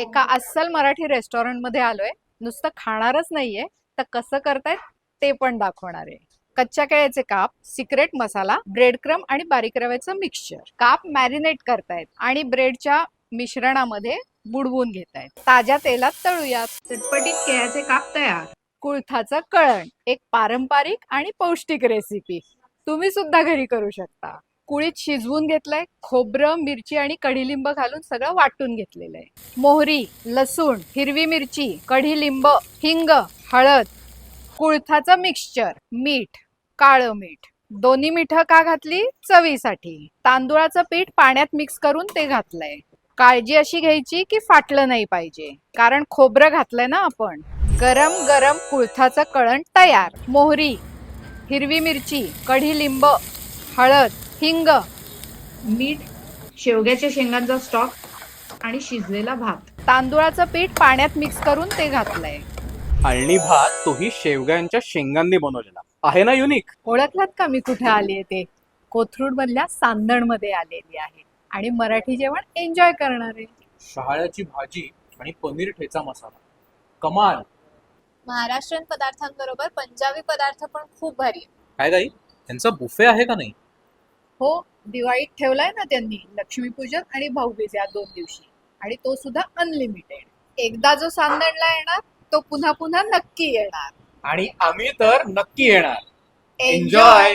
एका अस्सल मराठी रेस्टॉरंट मध्ये आलोय. नुसतं खाणारच नाहीये, तर कसं करतायत ते पण दाखवणार आहे. कच्च्या केळ्याचे काप, सिक्रेट मसाला, ब्रेड क्रम आणि बारीक रव्याचं मिक्सचर. काप मॅरिनेट करतायत आणि ब्रेडच्या मिश्रणामध्ये बुडवून घेतायत. ताज्या तेलात तळूयात. चटपटीत केळ्याचे काप तयार. कुळथाचं कळण, एक पारंपरिक आणि पौष्टिक रेसिपी तुम्ही सुद्धा घरी करू शकता. कुळीत शिजवून घेतलंय, खोबरं, मिरची आणि कढीलिंब घालून सगळं वाटून घेतलेलं आहे. मोहरी, लसूण, हिरवी मिरची, कढीलिंब, हिंग, हळद, कुळथाचं मिक्सचर, मीठ, काळं मीठ. दोन्ही मिठं का घातली? चवीसाठी. तांदूळाचं पीठ पाण्यात मिक्स करून ते घातलंय. काळजी अशी घ्यायची की फाटलं नाही पाहिजे, कारण खोबरं घातलंय ना आपण. गरम गरम कुळथाचं कळण तयार. मोहरी, हिरवी मिरची, कढीलिंब, हळद, हिंग, मीठ, शेवग्याच्या शेंगांचा स्टॉक आणि शिजलेला भात. तांदूळाचं पीठ पाण्यात मिक्स करून ते घातलंय. अळणी भात तोही शेवग्यांच्या शेंगांनी बनवलेला आहे ना, युनिक. ओळखलात का मी कुठे आलीये ते? कोथरूड मधल्या सांदण मध्ये आलेली आहे आणि मराठी जेवण एन्जॉय करणार आहे. शहाळ्याची भाजी आणि पनीर ठेचा मसाला, कमाल. महाराष्ट्रीयन पदार्थांबरोबर पंजाबी पदार्थ पण खूप भारी आहे. काय गाई, त्यांचा बुफे आहे का नाही? हो, दिवाळीत ठेवलाय ना त्यांनी लक्ष्मीपूजन आणि भाऊबीज या 2 दिवशी, आणि तो सुद्धा अनलिमिटेड. एकदा जो सांदणला येणार तो पुन्हा पुन्हा नक्की येणार. आणि आम्ही तर नक्की येणार. एन्जॉय.